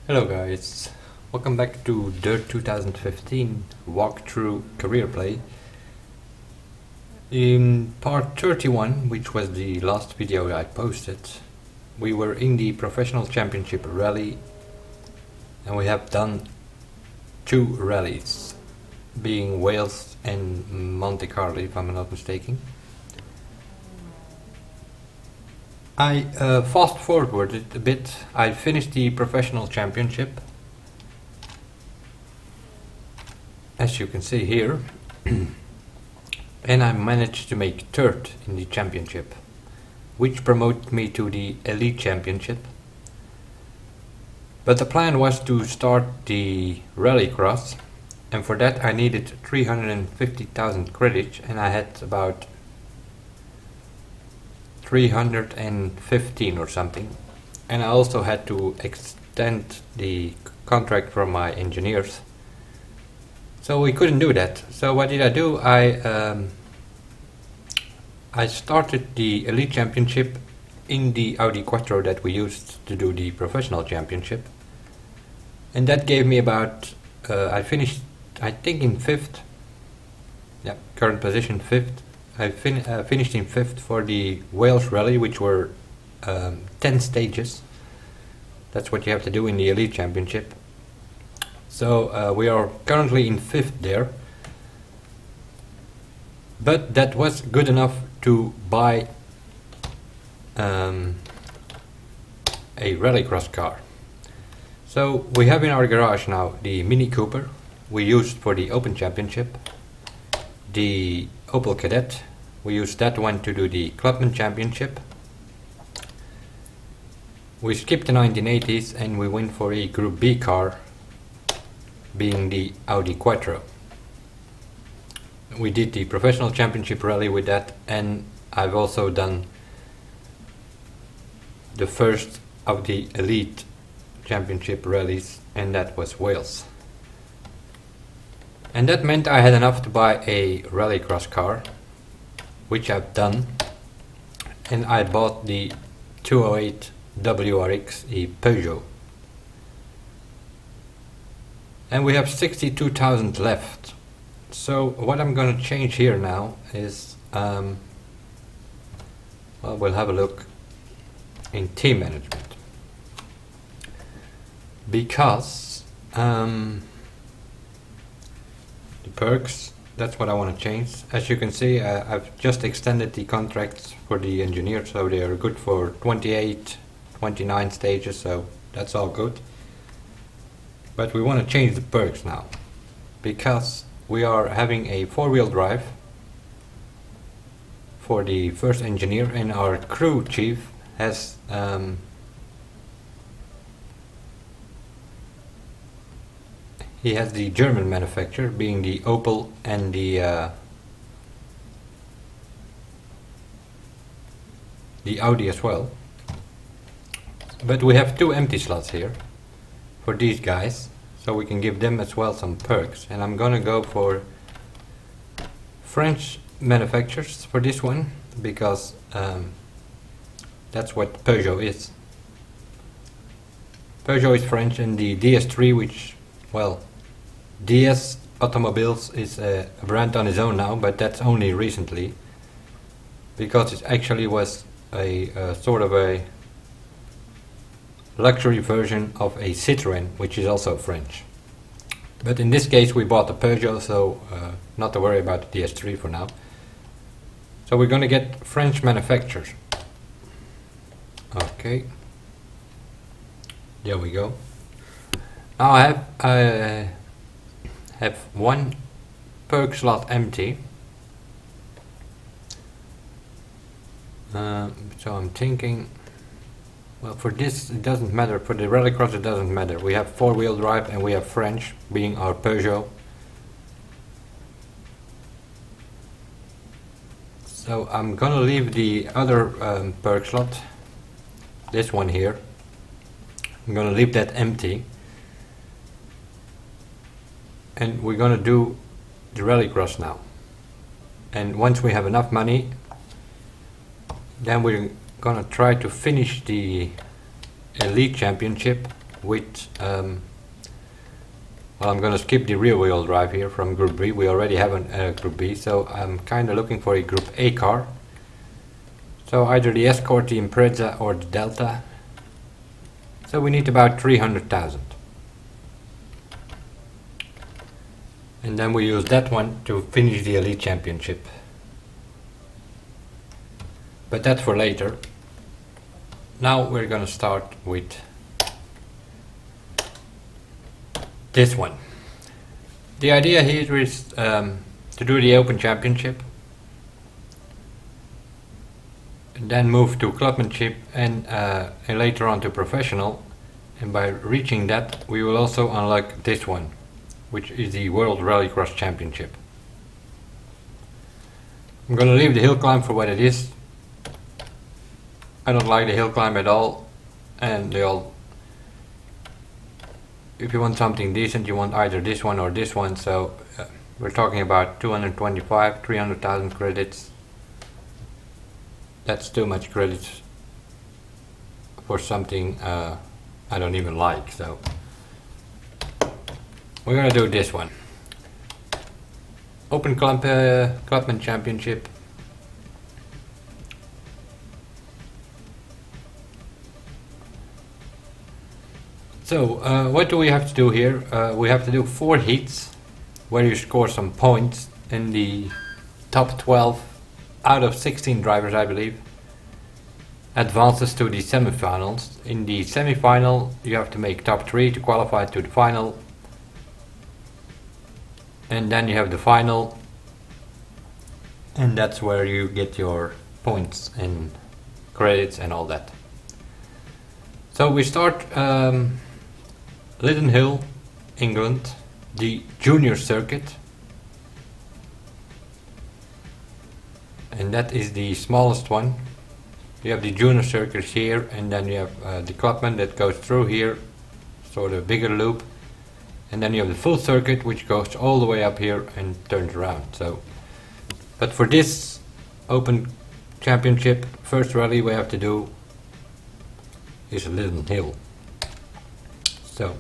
Hello guys, welcome back to Dirt 2015 walkthrough career play. In part 31, which was the last video I posted, we were in the professional championship rally and we have done 2 rallies, being Wales and Monte Carlo if I'm not mistaken. I fast forwarded a bit. I finished the professional championship, as you can see here, and I managed to make 3rd in the championship, which promoted me to the elite championship. But the plan was to start the Rallycross, and for that I needed 350,000 credits, and I had about 315 or something, and I also had to extend the contract from my engineers, so we couldn't do that. So what did I do? I started the elite championship in the Audi Quattro that we used to do the professional championship, and that gave me about I finished I think in 5th. Yeah, current position 5th. I finished in 5th for the Wales Rally, which were 10 stages. That's what you have to do in the Elite Championship. So we are currently in 5th there. But that was good enough to buy a Rallycross car. So we have in our garage now the Mini Cooper we used for the Open Championship, the Opel Kadett. We used that one to do the Clubman Championship. We skipped the 1980s and we went for a Group B car, being the Audi Quattro. We did the Professional Championship Rally with that, and I've also done the first of the Elite Championship rallies, and that was Wales. And that meant I had enough to buy a Rallycross car, which I've done, and I bought the 208 WRX, a Peugeot. And we have 62,000 left. So what I'm going to change here now is, well, we'll have a look in team management, because the perks, that's what I want to change. As you can see, I've just extended the contracts for the engineers, so they are good for 28, 29 stages, so that's all good. But we want to change the perks now, because we are having a 4-wheel drive for the first engineer, and our crew chief has he has the German manufacturer, being the Opel and the Audi as well. But we have 2 empty slots here for these guys, so we can give them as well some perks. And I'm gonna go for French manufacturers for this one, because that's what Peugeot is. Peugeot is French, and the DS3, which, well, DS Automobiles is a brand on its own now, but that's only recently, because it actually was a sort of a luxury version of a Citroën, which is also French. But in this case we bought the Peugeot, so not to worry about the DS3 for now. So we're going to get French manufacturers. Okay, there we go. Now I have 1 perk slot empty, so I'm thinking, well, for this it doesn't matter, for the Rallycross it doesn't matter. We have 4-wheel drive and we have French, being our Peugeot. So I'm gonna leave the other perk slot, this one here, I'm gonna leave that empty, and we're gonna do the Rallycross now. And once we have enough money, then we're gonna try to finish the Elite Championship with well, I'm gonna skip the rear wheel drive here from Group B. We already have a Group B, so I'm kinda looking for a Group A car. So either the Escort, the Impreza or the Delta. So we need about 300,000. And then we use that one to finish the Elite Championship. But that's for later. Now we're gonna start with this one. The idea here is to do the Open Championship, and then move to Clubmanship and later on to Professional, and by reaching that we will also unlock this one, which is the World Rallycross Championship. I'm gonna leave the hill climb for what it is. I don't like the hill climb at all, and if you want something decent, you want either this one or this one, so we're talking about 225, 300,000 credits. That's too much credits for something I don't even like, so we're gonna do this one. Open Clubman Championship. So what do we have to do here? We have to do 4 heats where you score some points in the top 12 out of 16 drivers, I believe, advances to the semifinals. In the semifinal you have to make top 3 to qualify to the final, and then you have the final, and that's where you get your points and credits and all that. So we start Lydden Hill, England, the junior circuit, and that is the smallest one. You have the junior circuit here, and then you have the Clubman that goes through here, sort of bigger loop, and then you have the full circuit which goes all the way up here and turns around. So, but for this Open Championship, first rally we have to do is Lydden Hill. So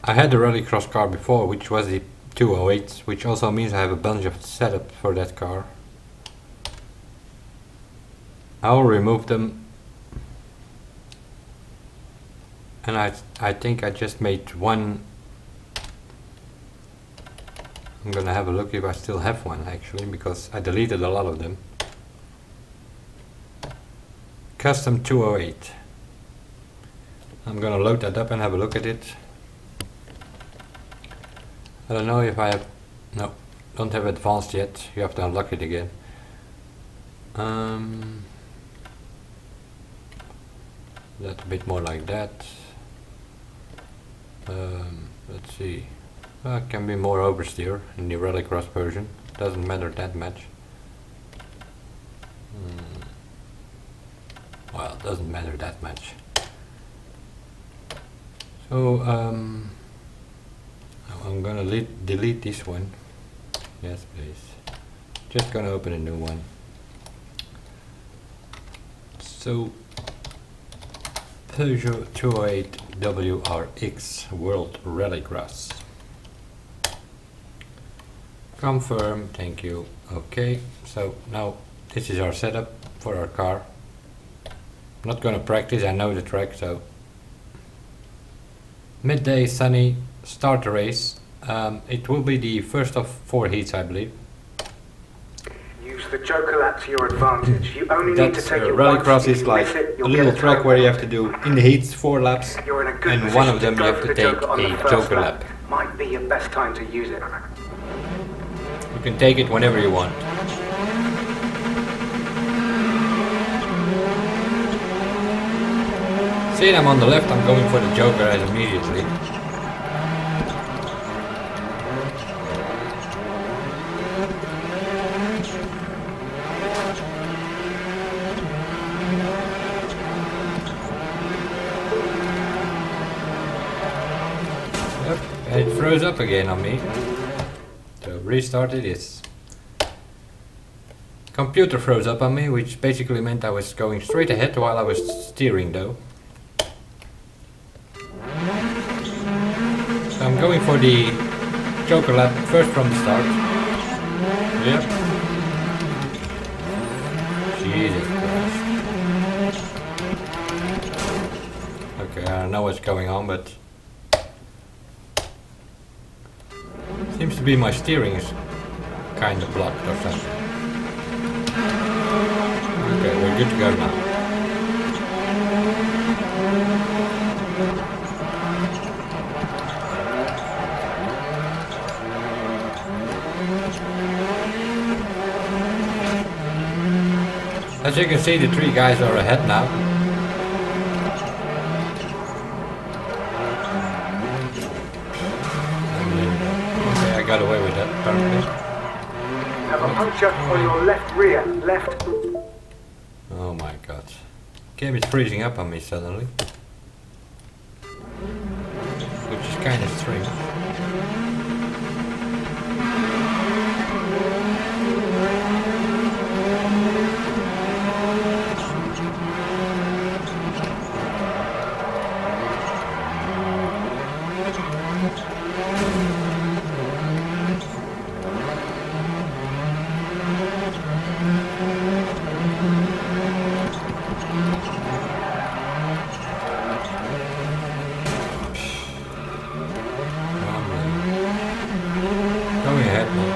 I had the Rallycross car before, which was the 208, which also means I have a bunch of setup for that car. I will remove them, and I think I just made one. I'm gonna have a look if I still have one actually, because I deleted a lot of them. Custom 208. I'm gonna load that up and have a look at it. I don't know if I have, no, don't have advanced yet. You have to unlock it again. That's a bit more like that. Let's see. It can be more oversteer in the Rallycross version. Doesn't matter that much. Well, it doesn't matter that much. So I'm gonna delete this one. Yes, please. Just gonna open a new one. So Peugeot 208 WRX World Rallycross. Confirm, thank you. Okay, so now this is our setup for our car. I'm not gonna practice, I know the track, so midday, sunny, start the race. It will be the first of 4 heats, I believe. Use the Joker lap to your advantage. You only need to take it Rallycross is like a little track where you have to do in the heats 4 laps, and one of them you have to take a Joker lap. Might be your best time to use it. You can take it whenever you want. See, I'm on the left, I'm going for the Joker as immediately. Yep, and it froze up again on me. So restart it is. Computer froze up on me, which basically meant I was going straight ahead while I was steering though. I'm going for the Joker lap first from the start. Yep. Jesus Christ. Okay, I don't know what's going on, but seems to be my steering is kind of blocked or something. Okay, we're good to go now. As you can see, the three guys are ahead now. Okay, I got away with that apparently. Have a puncture on your left rear. Left. Oh my god. Game is freezing up on me suddenly. Which is kind of strange. Going ahead, man.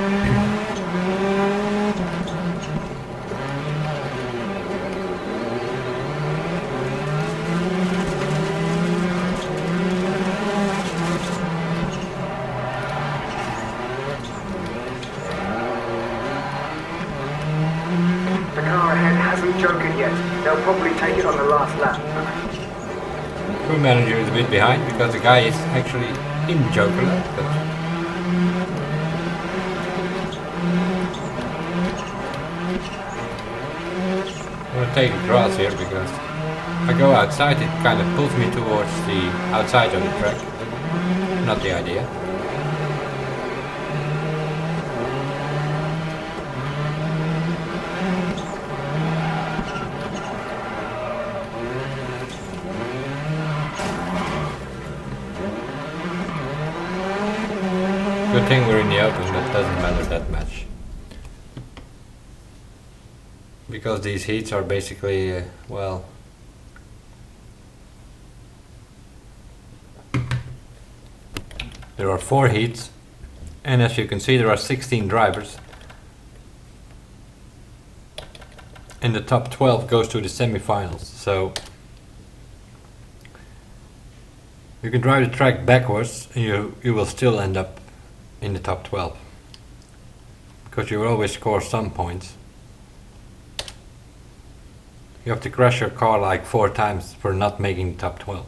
The car ahead hasn't jokered yet. They'll probably take it on the last lap. Crew manager is a bit behind because the guy is actually in the Joker lap, but I'm gonna take the grass here because if I go outside it kind of pulls me towards the outside of the track. Not the idea. Good thing we're in the open, that doesn't matter that much. Because these heats are basically, well... There are 4 heats, and as you can see there are 16 drivers. And the top 12 goes to the semi-finals, so... You can drive the track backwards and you will still end up in the top 12. Because you will always score some points. You have to crash your car like 4 times for not making the top 12.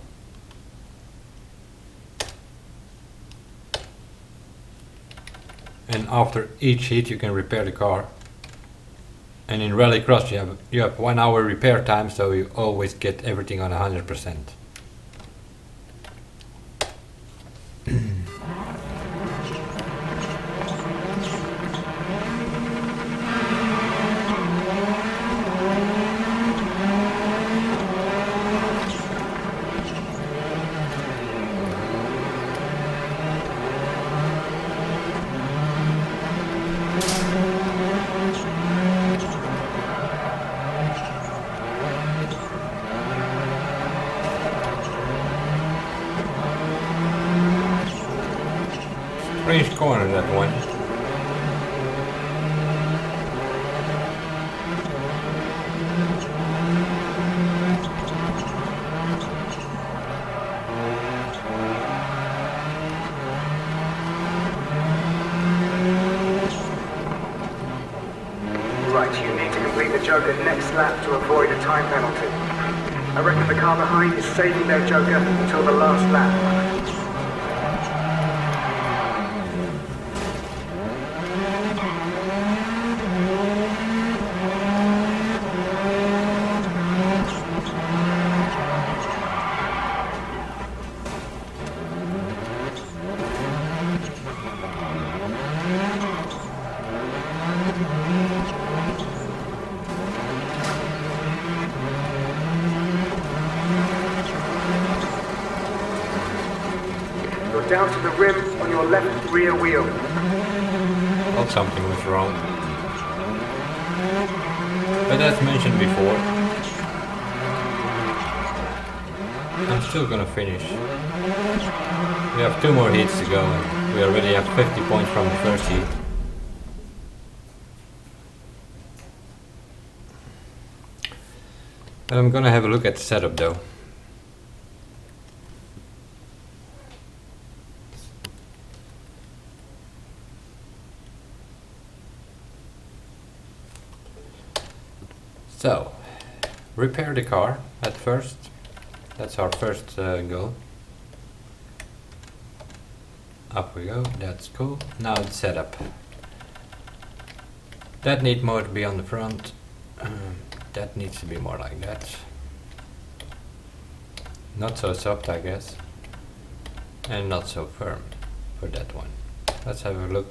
And after each heat you can repair the car. And in Rallycross you have 1 hour repair time, so you always get everything on 100%. Strange corner, that one. Right, you need to complete the Joker next lap to avoid a time penalty. I reckon the car behind is saving their Joker until the last lap. You're down to the rim on your left rear wheel. Well, something was wrong. But as mentioned before, I'm still gonna finish. We have 2 more heats to go and we already have 50 points from the first heat. But I'm gonna have a look at the setup though. So, repair the car at first. That's our first goal. Up we go, that's cool. Now it's setup. That needs more to be on the front. That needs to be more like that. Not so soft, I guess. And not so firm for that one. Let's have a look.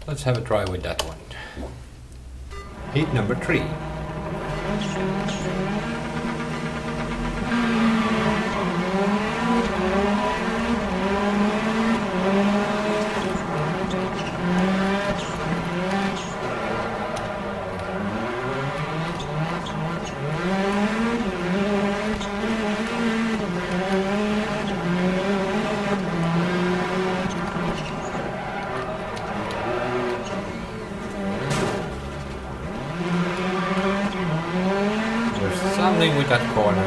Let's have a try with that one. Heat number 3. Something with that corner.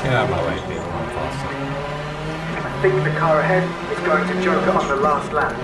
Yeah, my way people are faster. I think the car ahead is going to joker on the last lap.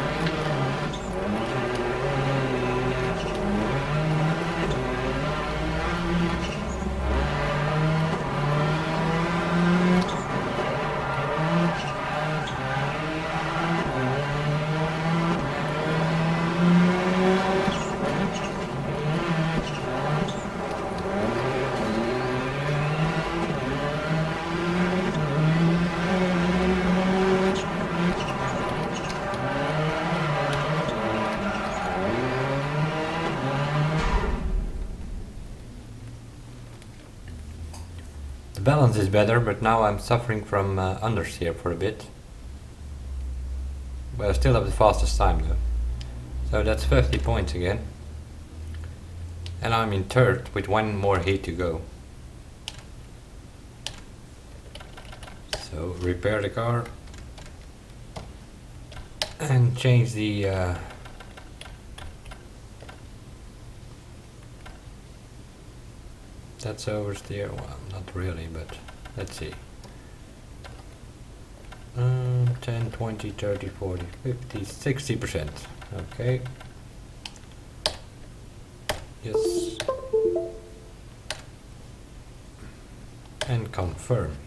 The balance is better, but now I'm suffering from understeer for a bit. But I still have the fastest time though. So that's 50 points again. And I'm in third with 1 more heat to go. So repair the car. And change the that's oversteer. Well, not really, but let's see. 10, 20, 30, 40, 50, 60%. Okay. Yes. And confirm.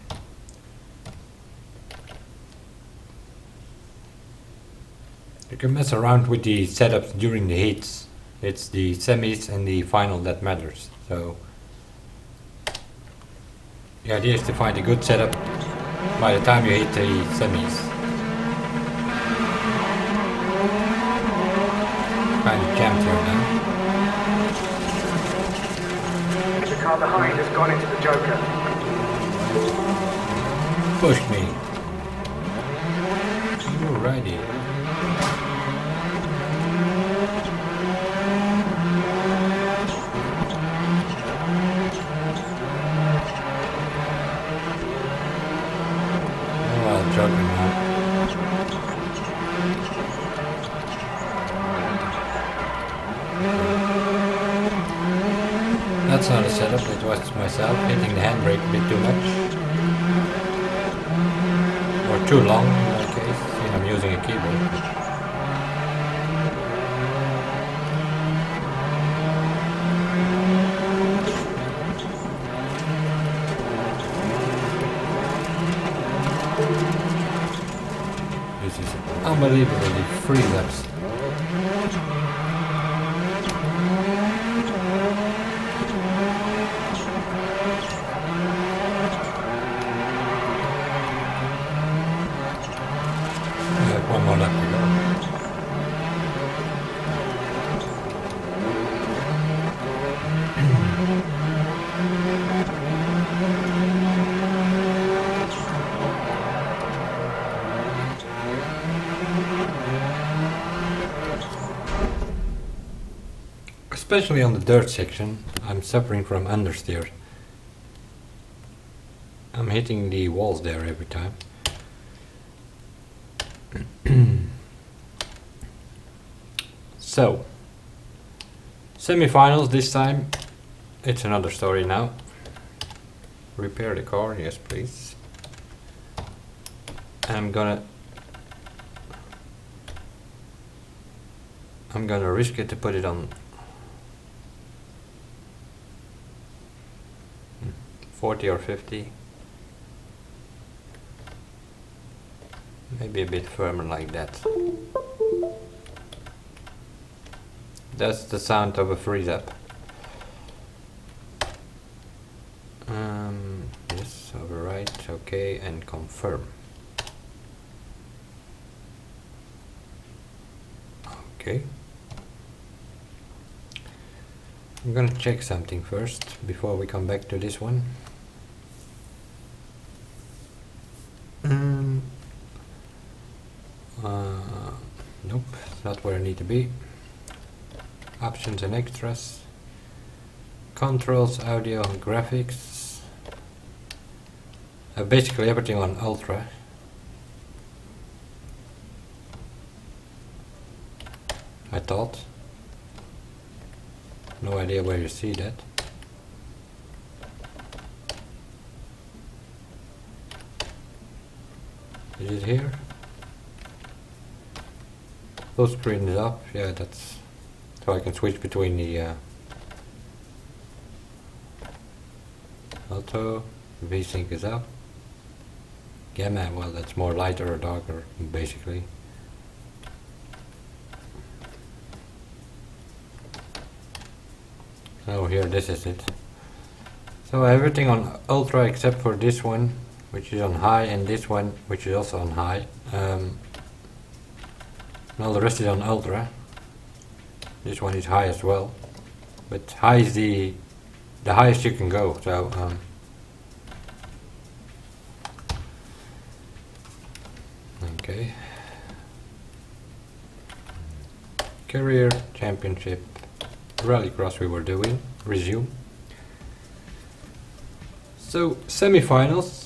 You can mess around with the setups during the heats. It's the semis and the final that matters. So the idea is to find a good setup by the time you hit the semis. Kind of jammed here now. The car behind has gone into the joker. Pushed me. Alrighty. Juggling now. That's not a setup, it was myself hitting the handbrake a bit too much. Or too long in my case, since I'm using a keyboard. This is unbelievably free laps. especially on the dirt section, I'm suffering from understeer. I'm hitting the walls there every time. So, semi-finals this time. It's another story now. Repair the car, yes please. I'm gonna risk it to put it on 40 or 50. Maybe a bit firmer like that. That's the sound of a freeze up. Yes, overwrite, okay, and confirm. Okay. I'm gonna check something first before we come back to this one. Nope, it's not where I need to be. Options and extras. Controls, audio, graphics. Basically everything on ultra. I thought. No idea where you see that. Is it here? Full screen is up, yeah, that's so I can switch between the auto, VSync is up. Gamma, well that's more lighter or darker basically. Oh here, this is it. So everything on ultra except for this one, which is on high, and this one, which is also on high. All the rest is on ultra. This one is high as well, but high is the highest you can go. So okay. Career Championship, Rallycross we were doing. Resume. So semi-finals.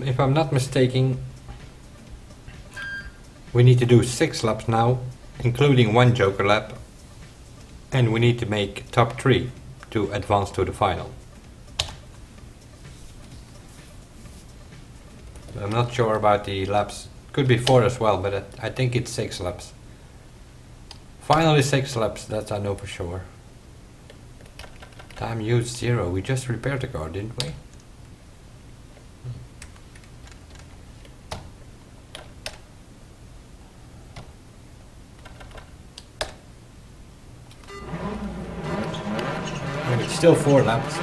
If I'm not mistaken, we need to do 6 laps now, including 1 joker lap, and we need to make top 3 to advance to the final. I'm not sure about the laps, could be 4 as well, but I think it's 6 laps. Final is 6 laps, that I know for sure. Time used 0, we just repaired the car, didn't we? Still 4 laps.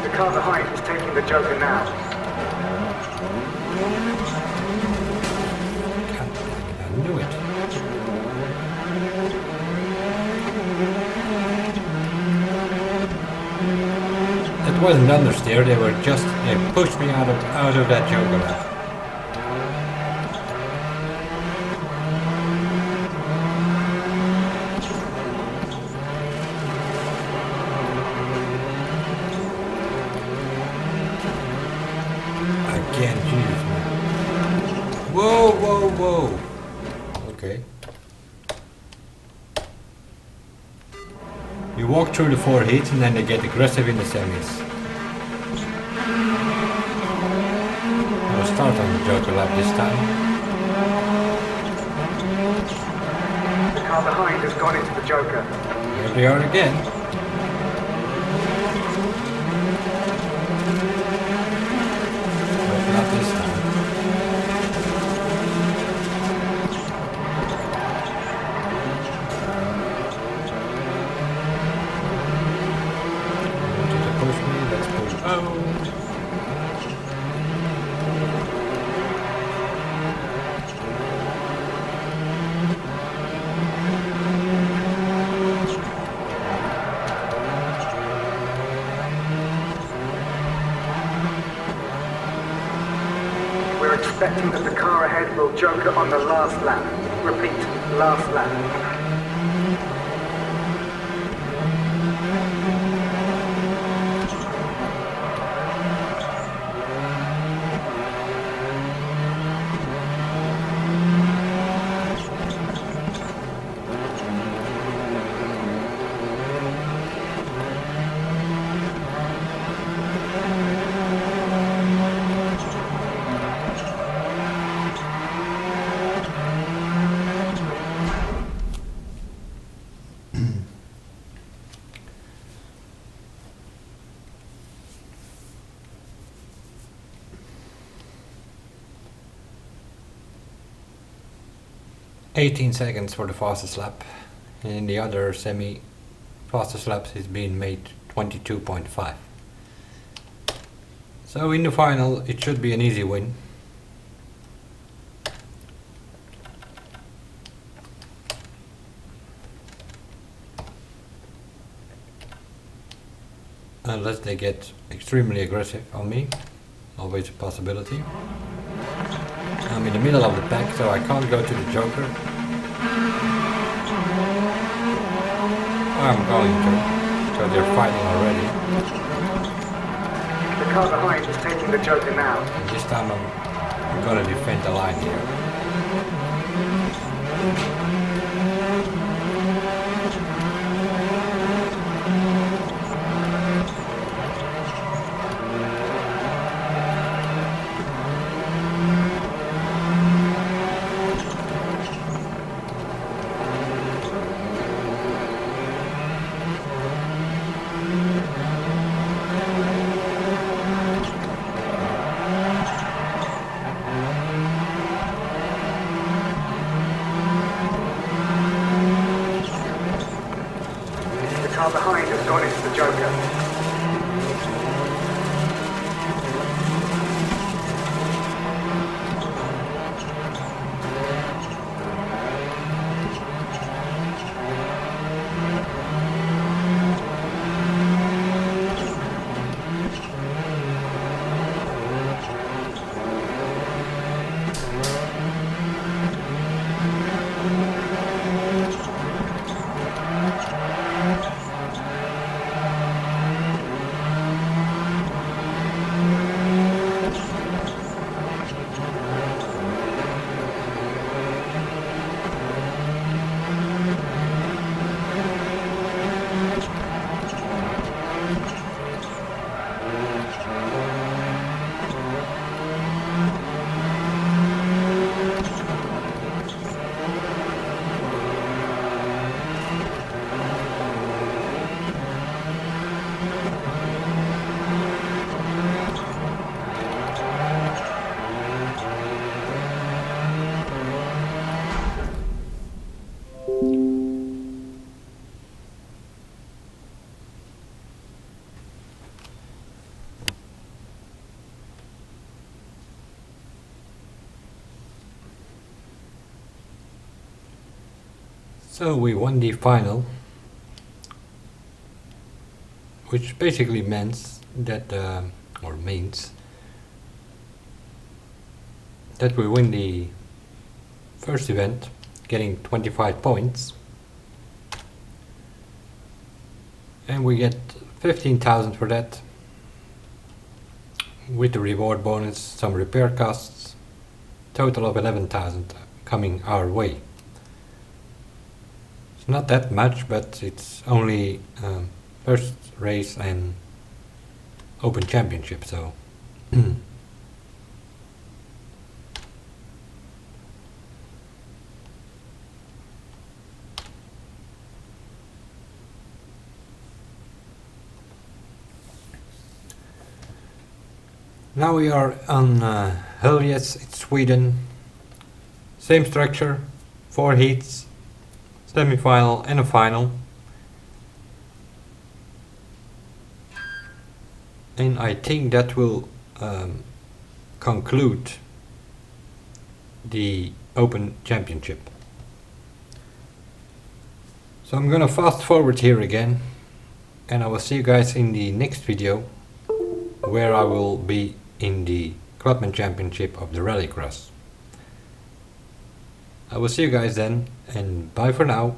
The car behind is taking the joker now. I knew it. It wasn't understeer, they pushed me out of that joker lap. Whoa. Okay. You walk through the 4 heats and then they get aggressive in the semis. I'll start on the joker lap this time. The car behind has gone into the joker. Here they are again. But not this time. expecting that the car ahead will joker on the last lap. Repeat, last lap. 18 seconds for the fastest lap, and in the other semi fastest laps is being made 22.5. So in the final it should be an easy win. Unless they get extremely aggressive on me, always a possibility. I'm in the middle of the pack, so I can't go to the joker. I'm going to, so they're fighting already. The car behind is taking the joker now. And this time I'm gonna defend the line here. The car behind has gone into the joker. So we won the final, which basically means that, means that we win the first event, getting 25 points, and we get 15,000 for that, with the reward bonus, some repair costs, total of 11,000 coming our way. Not that much, but it's only first race and Open Championship, so now we are on Höljes in Sweden. Same structure, 4 heats, semi-final and a final, and I think that will conclude the Open Championship. So I'm gonna fast forward here again, and I will see you guys in the next video, where I will be in the Clubman Championship of the Rallycross. I will see you guys then, and bye for now.